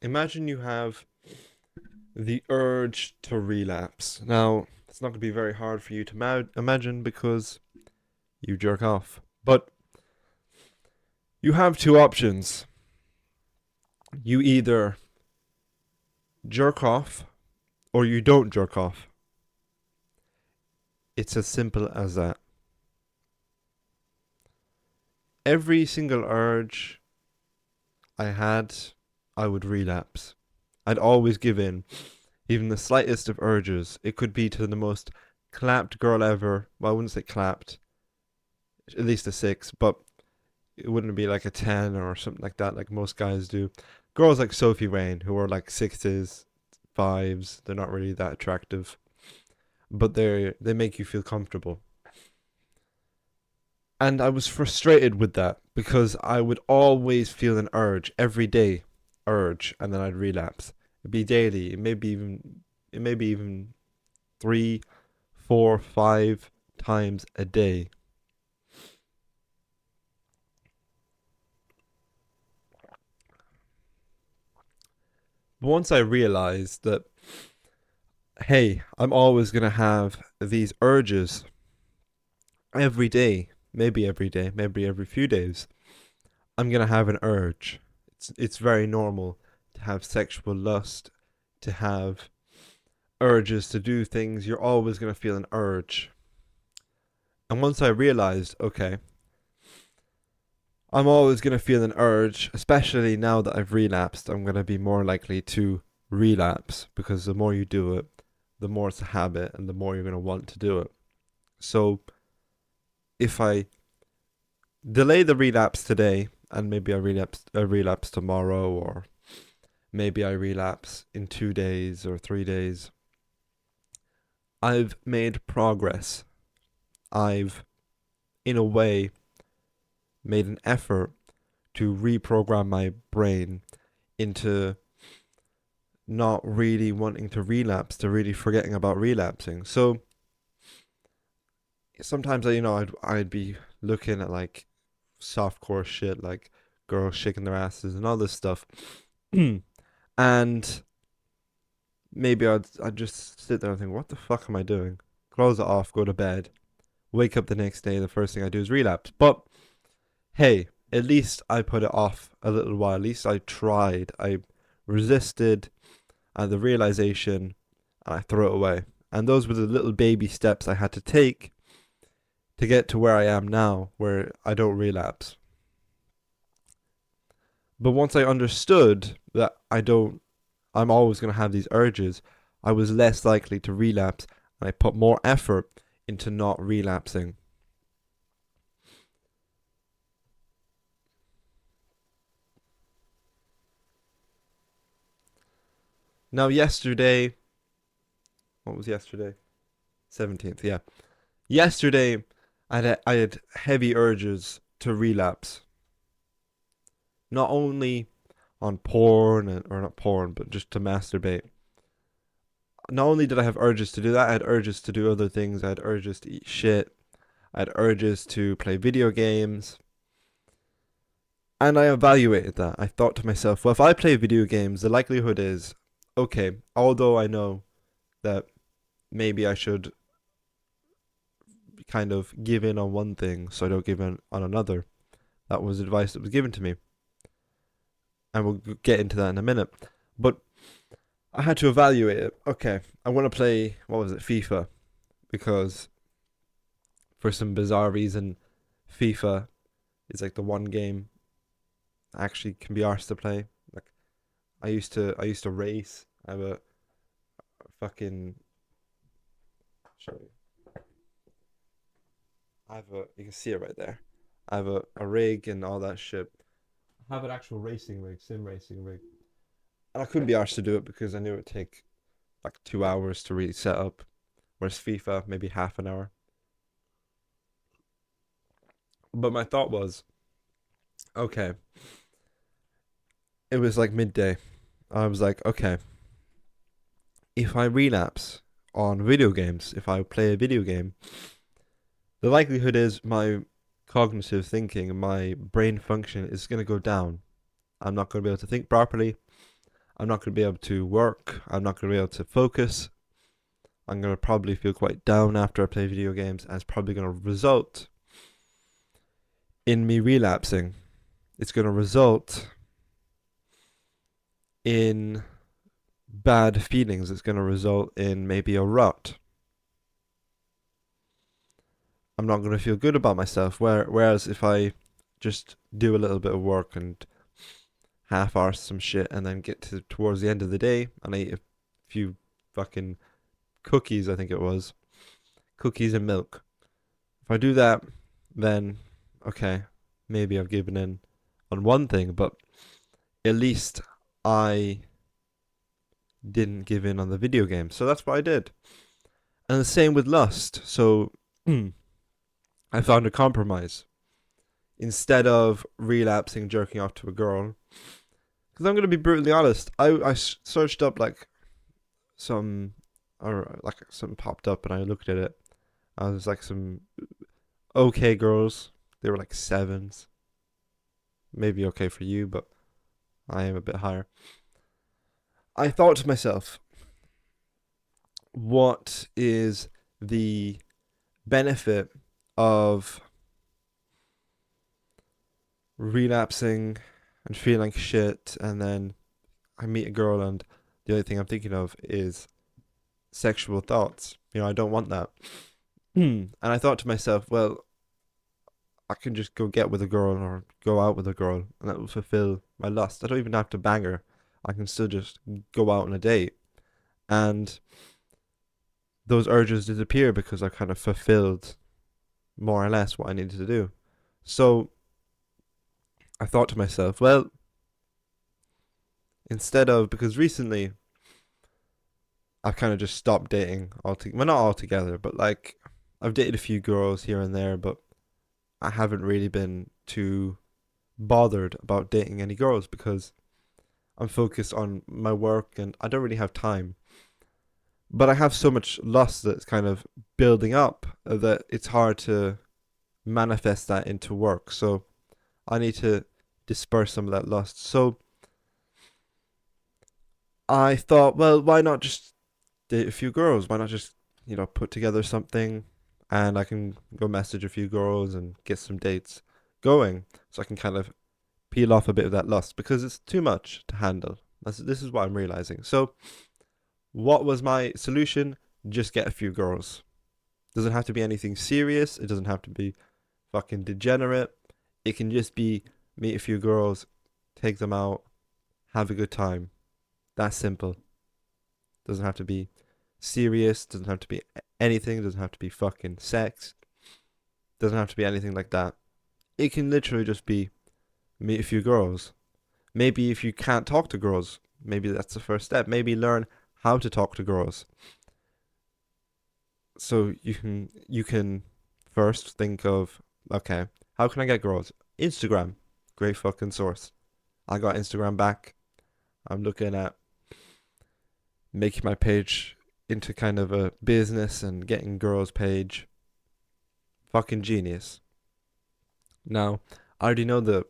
Imagine you have the urge to relapse. Now, it's not going to be very hard for you to imagine because you jerk off. But you have two options. You either jerk off or you don't jerk off. It's as simple as that. Every single urge I had, I would relapse. I'd always give in, even the slightest of urges. It could be to the most clapped girl ever. Well, I wouldn't say clapped, at least a 6, but it wouldn't be like a 10 or something like that, like most guys do. Girls like Sophie Rain, who are like 6s, 5s, they're not really that attractive, but they make you feel comfortable. And I was frustrated with that because I would always feel an urge every day, urge, and then I'd relapse. It'd be daily. It may be even 3, 4, 5 times a day. But once I realized that, hey, I'm always gonna have these urges every day, maybe every few days. I'm gonna have an urge. It's very normal to have sexual lust, to have urges to do things. You're always gonna feel an urge. And once I realized, okay, I'm always gonna feel an urge, especially now that I've relapsed, I'm gonna be more likely to relapse because the more you do it, the more it's a habit and the more you're gonna want to do it. So if I delay the relapse today and maybe I relapse tomorrow, or maybe I relapse in 2 days or 3 days, I've made progress. I've, in a way, made an effort to reprogram my brain into not really wanting to relapse, to really forgetting about relapsing. So sometimes I'd be looking at like softcore shit, like girls shaking their asses and all this stuff, and maybe I'd just sit there and think, what the fuck am I doing? Close it off, go to bed, wake up the next day, the first thing I do is relapse. But hey, at least I put it off a little while. At least I tried. I resisted the realization, and I threw it away. And those were the little baby steps I had to take to get to where I am now, where I don't relapse. But once I understood that I'm always going to have these urges, I was less likely to relapse, and I put more effort into not relapsing. Now, yesterday, what was yesterday? 17th, yeah. Yesterday, I had heavy urges to relapse. Not only on porn, or not porn, but just to masturbate. Not only did I have urges to do that, I had urges to do other things. I had urges to eat shit. I had urges to play video games. And I evaluated that. I thought to myself, well, if I play video games, the likelihood is, okay, although I know that maybe I should kind of give in on one thing so I don't give in on another. That was advice that was given to me. And we'll get into that in a minute. But I had to evaluate it. Okay, I want to play, what was it, FIFA. Because for some bizarre reason, FIFA is like the one game I actually can be arsed to play. Like I used to race. I have a fucking show you. You can see it right there. I have a rig and all that shit. I have an actual racing rig, sim racing rig. And I couldn't be arsed to do it because I knew it would take like 2 hours to really set up. Whereas FIFA, maybe half an hour. But my thought was, okay, it was like midday. I was like, okay, if I relapse on video games, if I play a video game, the likelihood is my cognitive thinking and my brain function is going to go down. I'm not going to be able to think properly. I'm not going to be able to work. I'm not going to be able to focus. I'm going to probably feel quite down after I play video games, and it's probably going to result in me relapsing. It's going to result in bad feelings. It's going to result in maybe a rut. I'm not going to feel good about myself. Whereas if I just do a little bit of work and half-arse some shit and then get towards the end of the day and I eat a few fucking cookies, I think it was, cookies and milk. If I do that, then okay, maybe I've given in on one thing, but at least I didn't give in on the video game. So that's what I did. And the same with lust. So I found a compromise. Instead of relapsing jerking off to a girl, because I'm going to be brutally honest, I searched up like some, or like something popped up and I looked at it. I was like some okay girls. They were like sevens. Maybe okay for you, but I am a bit higher. I thought to myself, what is the benefit of relapsing and feeling like shit, and then I meet a girl and the only thing I'm thinking of is sexual thoughts. I don't want that. And I thought to myself, well, I can just go get with a girl or go out with a girl and that will fulfill my lust. I don't even have to bang her. I can still just go out on a date. And those urges disappear because I kind of fulfilled more or less what I needed to do. So I thought to myself, well, instead of, because recently I've kind of just stopped dating altogether. Well, not altogether, but like I've dated a few girls here and there, but I haven't really been too bothered about dating any girls because I'm focused on my work and I don't really have time. But I have so much lust that's kind of building up that it's hard to manifest that into work. So I need to disperse some of that lust. So I thought, well, why not just date a few girls? Why not just, put together something and I can go message a few girls and get some dates going so I can kind of peel off a bit of that lust because it's too much to handle. This is what I'm realizing. So, what was my solution? Just get a few girls. Doesn't have to be anything serious. It doesn't have to be fucking degenerate. It can just be meet a few girls, take them out, have a good time. That's simple. Doesn't have to be serious. Doesn't have to be anything. Doesn't have to be fucking sex. Doesn't have to be anything like that. It can literally just be meet a few girls. Maybe if you can't talk to girls, maybe that's the first step. Maybe learn how to talk to girls. So you can first think of, okay, how can I get girls? Instagram, great fucking source. I got Instagram back. I'm looking at making my page into kind of a business and getting girls page. Fucking genius. Now, I already know the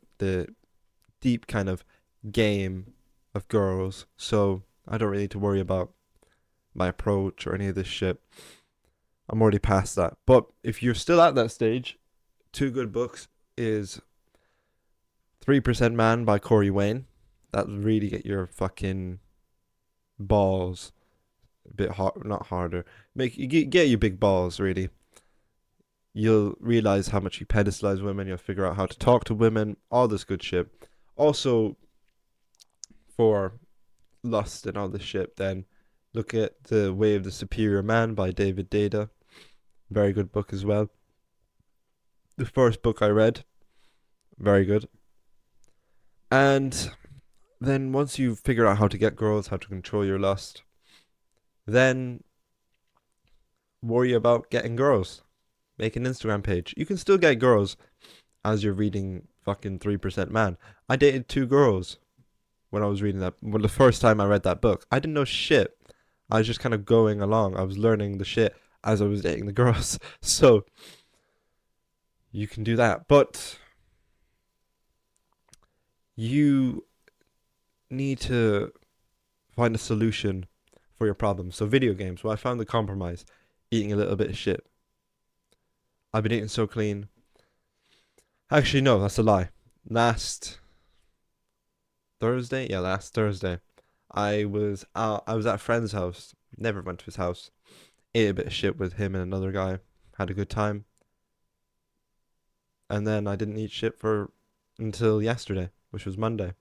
deep kind of game of girls, so I don't really need to worry about my approach or any of this shit. I'm already past that. But if you're still at that stage, two good books is 3% Man by Corey Wayne. That will really get your fucking balls a bit hard, not harder. Make you get your big balls really. You'll realize how much you pedestalize women. You'll figure out how to talk to women. All this good shit. Also, for lust and all this shit, then look at The Way of the Superior Man by David Data. Very good book as well. The first book I read, very good. And then once you figure out how to get girls, how to control your lust, then worry about getting girls. Make an Instagram page. You can still get girls as you're reading fucking 3% Man. I dated two girls when I was reading that. Well, the first time I read that book, I didn't know shit. I was just kind of going along. I was learning the shit as I was dating the girls. So you can do that. But you need to find a solution for your problem. So video games, well, I found the compromise, eating a little bit of shit. I've been eating so clean. Actually, no, that's a lie. Last Thursday, yeah, last Thursday, I was at a friend's house. Never went to his house. Ate a bit of shit with him and another guy. Had a good time. And then I didn't eat shit for until yesterday, which was Monday.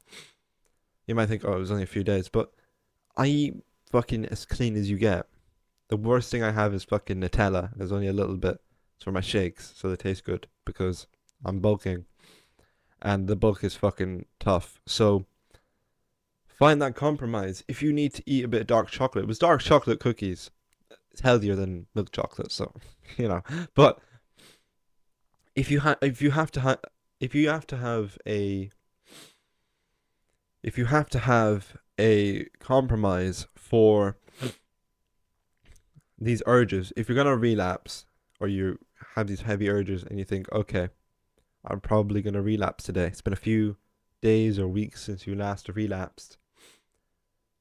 You might think, oh, it was only a few days, but I eat fucking as clean as you get. The worst thing I have is fucking Nutella. There's only a little bit. It's for my shakes, so they taste good because I'm bulking, and the bulk is fucking tough. So find that compromise. If you need to eat a bit of dark chocolate, it was dark chocolate cookies. It's healthier than milk chocolate, so you know. But if you have to if you have to have a if you have to have a compromise for these urges, if you're gonna relapse or you have these heavy urges and you think, okay, I'm probably gonna relapse today. It's been a few days or weeks since you last relapsed.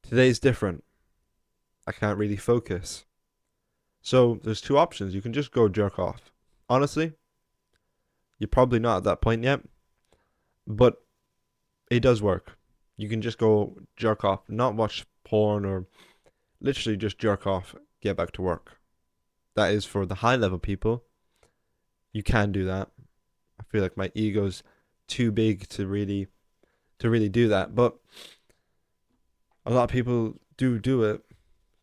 Today's different. I can't really focus. So there's two options. You can just go jerk off. Honestly, you're probably not at that point yet, but it does work. You can just go jerk off, not watch porn or literally just jerk off, get back to work. That is for the high level people. You can do that. I feel like my ego's too big to really do that, but a lot of people do it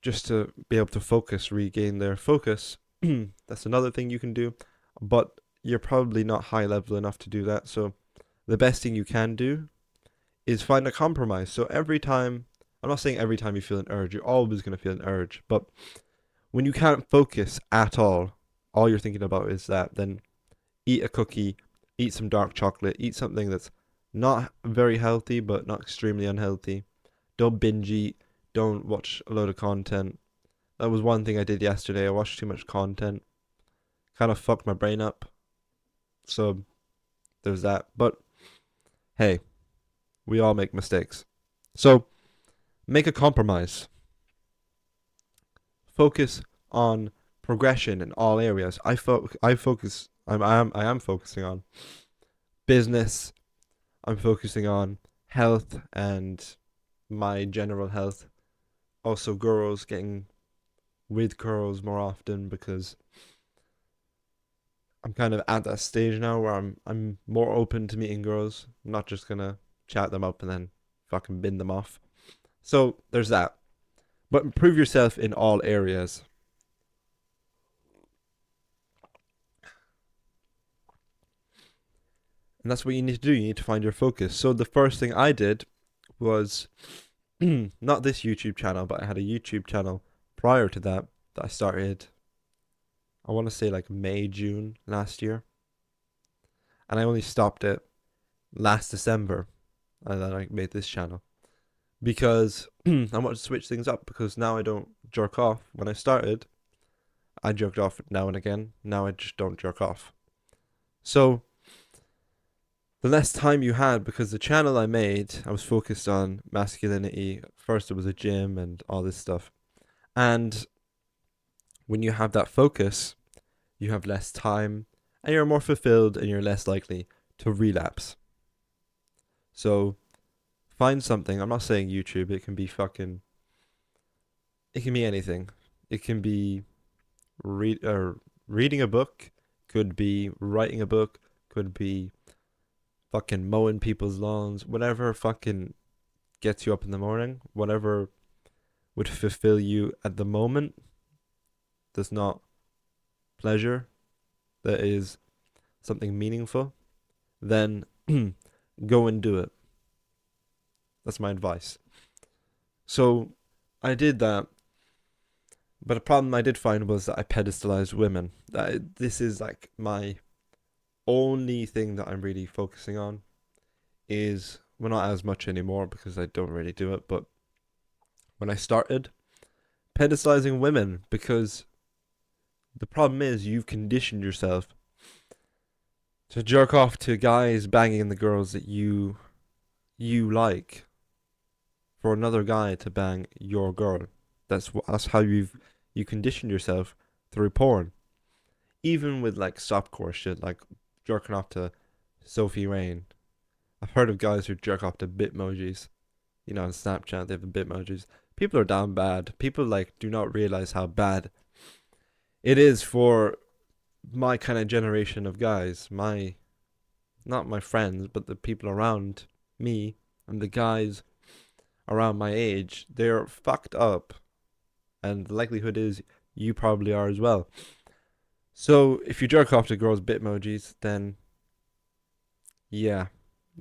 just to be able to focus, regain their focus. That's another thing you can do, but you're probably not high level enough to do that. So the best thing you can do is find a compromise. So every time, I'm not saying every time you feel an urge, you're always going to feel an urge, but when you can't focus at all you're thinking about is that, then eat a cookie, eat some dark chocolate, eat something that's not very healthy but not extremely unhealthy. Don't binge eat, don't watch a load of content. That was one thing I did yesterday. I watched too much content. Kind of fucked my brain up. So there's that. But hey, we all make mistakes. So make a compromise. Focus on progression in all areas. I am focusing on business. I'm focusing on health and my general health. Also girls, getting with girls more often because I'm kind of at that stage now where I'm more open to meeting girls. I'm not just gonna chat them up and then fucking bin them off. So there's that. But improve yourself in all areas. And that's what you need to do. You need to find your focus. So the first thing I did was not this YouTube channel, but I had a YouTube channel prior to that I started, I want to say like May, June last year. And I only stopped it last December. And then I made this channel. Because I wanted to switch things up, because now I don't jerk off. When I started, I jerked off now and again. Now I just don't jerk off. So the less time you had, because the channel I made, I was focused on masculinity. First it was a gym and all this stuff. And when you have that focus, you have less time and you're more fulfilled and you're less likely to relapse. So find something. I'm not saying YouTube. It can be anything. It can be reading a book. Could be writing a book. Could be fucking mowing people's lawns. Whatever fucking gets you up in the morning. Whatever would fulfill you at the moment. That's not pleasure. That is something meaningful. Then go and do it. That's my advice. So I did that, but a problem I did find was that I pedestalized women. This is like my only thing that I'm really focusing on. Is, well, not as much anymore because I don't really do it, but when I started, pedestalizing women, because the problem is you've conditioned yourself to jerk off to guys banging the girls that you like for another guy to bang your girl. That's how you conditioned yourself through porn. Even with like softcore shit, like jerking off to Sophie Rain. I've heard of guys who jerk off to Bitmojis. You know, on Snapchat they have the Bitmojis. People are down bad. People like do not realize how bad it is for my kind of generation of guys. My not my friends, but the people around me and the guys around my age. They're fucked up, and the likelihood is you probably are as well. So if you jerk off to girls' Bitmojis, then yeah,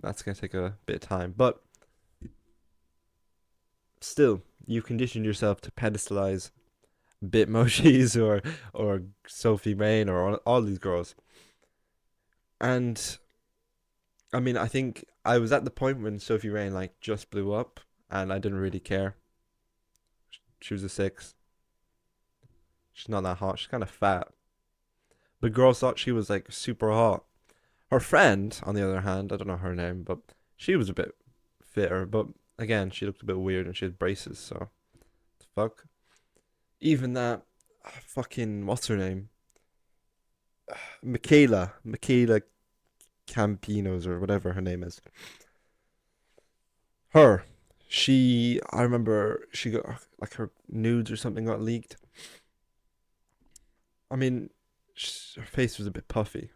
that's gonna take a bit of time. But still, you've conditioned yourself to pedestalize Bitmojis or Sophie Main or all these girls. And I mean, I think I was at the point when Sophie Rain like just blew up, and I didn't really care. She was a six. She's not that hot. She's kind of fat. But girls thought she was like super hot. Her friend, on the other hand, I don't know her name, but she was a bit fitter. But again, she looked a bit weird and she had braces. So, the fuck. Even that, fucking what's her name? Michaela Campinos or whatever her name is. Her, I remember she got like her nudes or something got leaked. I mean, her face was a bit puffy.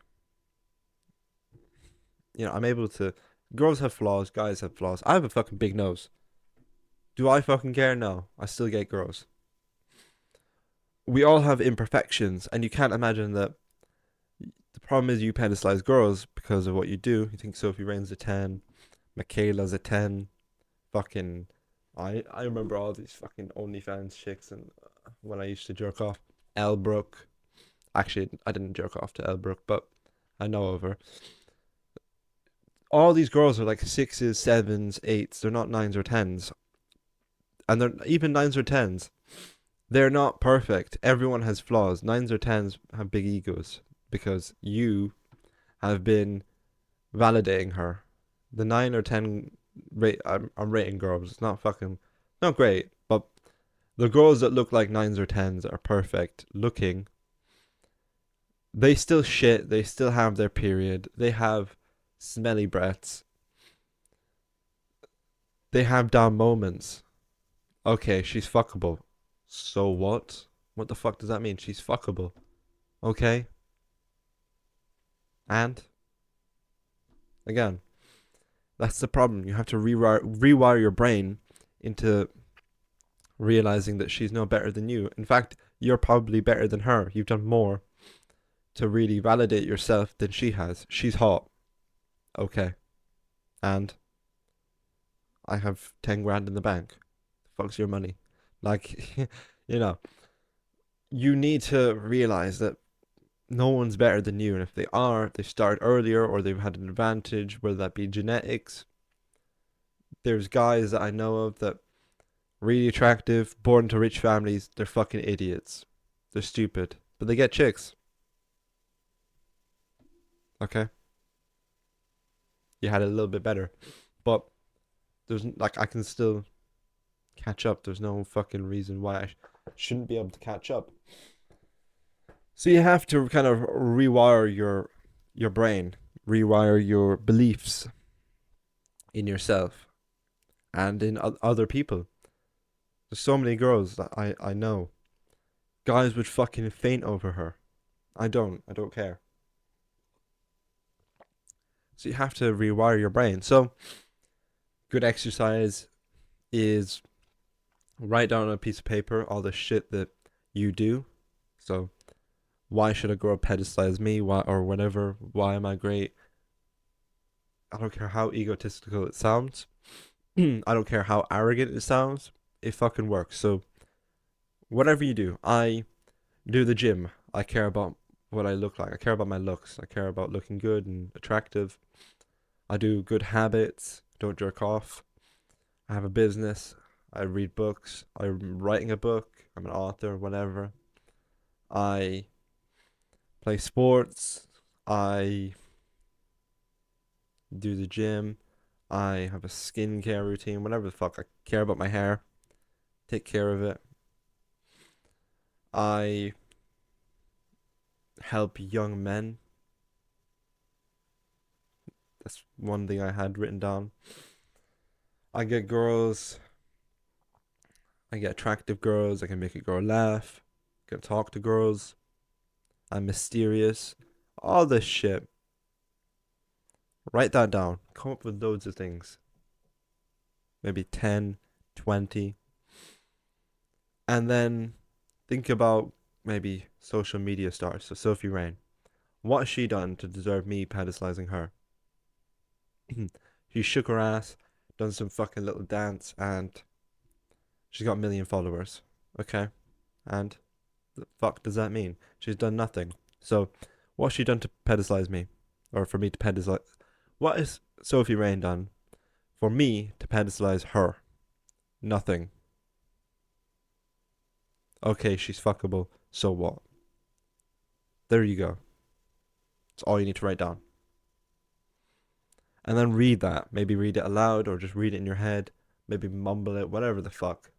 You know, I'm able to. Girls have flaws, guys have flaws. I have a fucking big nose. Do I fucking care? No. I still get girls. We all have imperfections, and you can't imagine that the problem is you pedestalize girls because of what you do. You think Sophie Rain's a 10, Michaela's a 10, fucking. I remember all these fucking OnlyFans chicks and when I used to jerk off. Elbrook. Actually, I didn't jerk off to Elbrook, but I know of her. All these girls are like sixes, sevens, eights. They're not nines or tens. And they're even nines or tens. They're not perfect. Everyone has flaws. Nines or tens have big egos because you have been validating her. The 9 or 10 rate I'm rating girls. It's not fucking not great, but the girls that look like nines or tens are perfect looking. They still shit. They still have their period. They have smelly breaths. They have down moments. Okay, she's fuckable. So what? What the fuck does that mean? She's fuckable. Okay? And again, that's the problem. You have to rewire your brain into realizing that she's no better than you. In fact, you're probably better than her. You've done more to really validate yourself than she has. She's hot. Okay. And I have 10 grand in the bank. Fuck's your money. Like, you know, you need to realize that no one's better than you. And if they are, they start earlier or they've had an advantage, whether that be genetics. There's guys that I know of that really attractive, born to rich families. They're fucking idiots. They're stupid, but they get chicks. Okay, you had it a little bit better, but there's like I can still catch up. There's no fucking reason why I shouldn't be able to catch up. So you have to kind of rewire your brain, rewire your beliefs in yourself and in other people. There's so many girls that I know. Guys would fucking faint over her. I don't. I don't care. So you have to rewire your brain. So good exercise is write down on a piece of paper all the shit that you do. So why should a girl pedestalize me? Why or whatever? Why am I great? I don't care how egotistical it sounds. I don't care how arrogant it sounds. It fucking works. So whatever you do, I do the gym. I care about what I look like. I care about my looks. I care about looking good and attractive. I do good habits. Don't jerk off. I have a business. I read books. I'm writing a book. I'm an author, whatever. I play sports. I do the gym. I have a skincare routine, whatever the fuck. I care about my hair, take care of it. I help young men. That's one thing I had written down. I get girls, I get attractive girls, I can make a girl laugh, I can talk to girls, I'm mysterious, all this shit. Write that down. Come up with loads of things. Maybe 10, 20. And then think about maybe social media stars. So Sophie Rain. What has she done to deserve me pedestalizing her? She shook her ass, done some fucking little dance, and she's got a million followers. Okay? And the fuck does that mean? She's done nothing. So, what's she done to pedestalize me? Or for me to pedestalize? What has Sophie Rain done for me to pedestalize her? Nothing. Okay, she's fuckable. So what? There you go. That's all you need to write down. And then read that. Maybe read it aloud or just read it in your head. Maybe mumble it, whatever the fuck.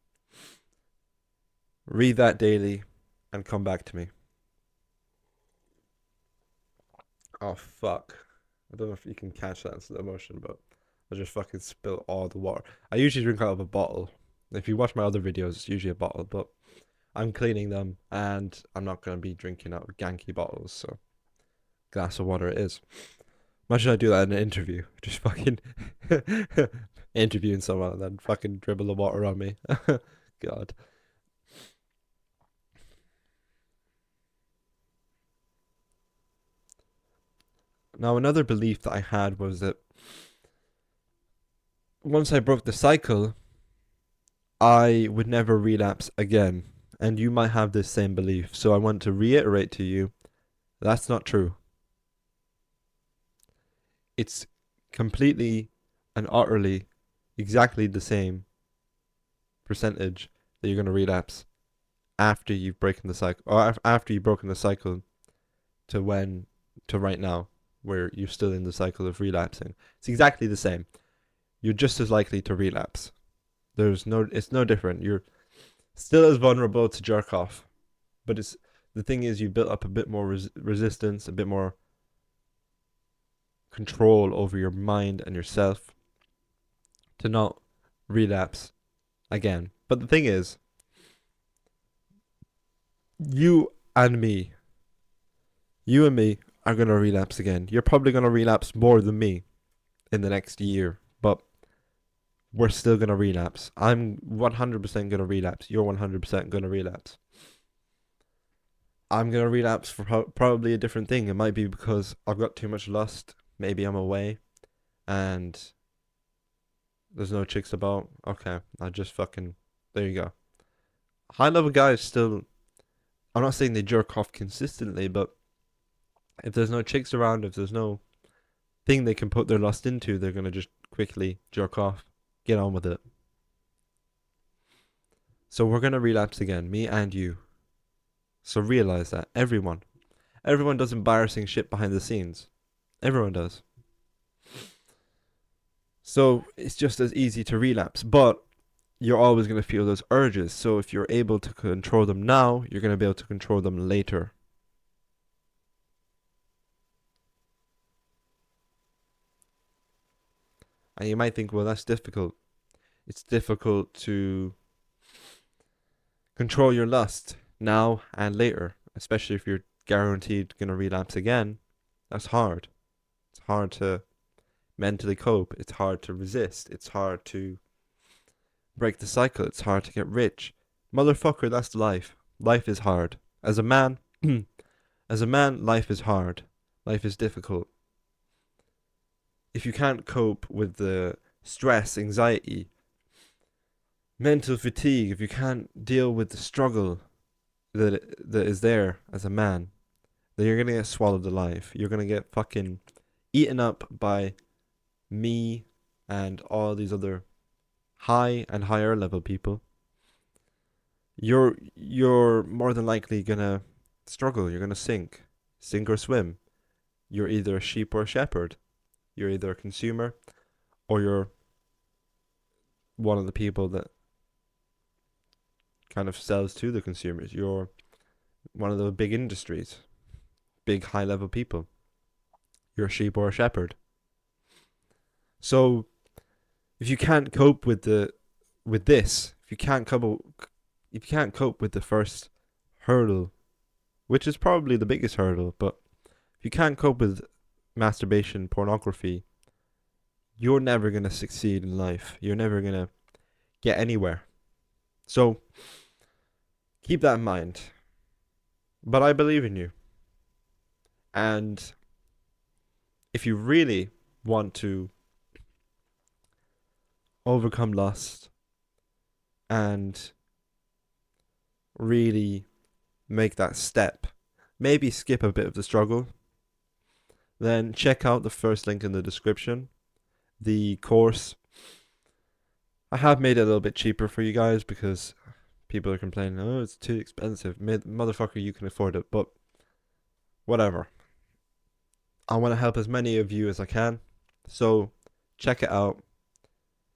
Read that daily and come back to me. Oh, fuck. I don't know if you can catch that in slow motion, but I just fucking spilled all the water. I usually drink out of a bottle. If you watch my other videos, it's usually a bottle, but I'm cleaning them and I'm not going to be drinking out of ganky bottles, so glass of water it is. Imagine I do that in an interview. Just fucking interviewing someone and then fucking dribble the water on me. God. Now, another belief that I had was that once I broke the cycle, I would never relapse again. And you might have this same belief. So I want to reiterate to you that's not true. It's completely and utterly exactly the same percentage that you're going to relapse after you've broken the cycle, or after you've broken the cycle to when, to right now, where you're still in the cycle of relapsing. It's exactly the same. You're just as likely to relapse. It's no different. You're still as vulnerable to jerk off, but the thing is, you built up a bit more resistance, a bit more control over your mind and yourself to not relapse again. But the thing is, you and me, you and me are going to relapse again. You're probably going to relapse more than me in the next year, but we're still going to relapse. I'm 100% going to relapse. You're 100% going to relapse. I'm going to relapse for probably a different thing. It might be because I've got too much lust. Maybe I'm away and there's no chicks about. Okay, I just fucking. There you go. High level guys still. I'm not saying they jerk off consistently, but if there's no chicks around, if there's no thing they can put their lust into, they're going to just quickly jerk off. Get on with it. So we're going to relapse again, me and you. So realize that. Everyone. Everyone does embarrassing shit behind the scenes. Everyone does. So it's just as easy to relapse. But you're always going to feel those urges. So if you're able to control them now, you're going to be able to control them later. And you might think, well, that's difficult. It's difficult to control your lust now and later, especially if you're guaranteed going to relapse again. That's hard. It's hard to mentally cope. It's hard to resist. It's hard to break the cycle. It's hard to get rich. Motherfucker, that's life. Life is hard. As a man, life is hard. Life is difficult. If you can't cope with the stress, anxiety, mental fatigue, if you can't deal with the struggle that is there as a man, then you're gonna get swallowed alive. You're gonna get fucking eaten up by me and all these other high and higher level people. You're more than likely gonna struggle. You're gonna sink or swim. You're either a sheep or a shepherd. You're either a consumer or you're one of the people that kind of sells to the consumers. You're one of the big industries, big high level people. You're a sheep or a shepherd. So if you can't cope with this, if you can't cope with the first hurdle, which is probably the biggest hurdle, but if you can't cope with masturbation, pornography, you're never going to succeed in life. You're never going to get anywhere. So keep that in mind. But I believe in you. And if you really want to overcome lust and really make that step, maybe skip a bit of the struggle, then check out the first link in the description. The course, I have made it a little bit cheaper for you guys because people are complaining, oh, it's too expensive. Motherfucker, you can afford it, but whatever. I want to help as many of you as I can, so check it out.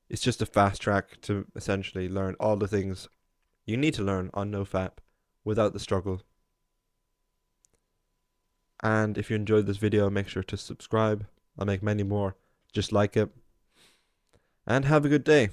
It's just a fast track to essentially learn all the things you need to learn on NoFap without the struggle. And if you enjoyed this video, make sure to subscribe. I'll make many more just like it. And have a good day.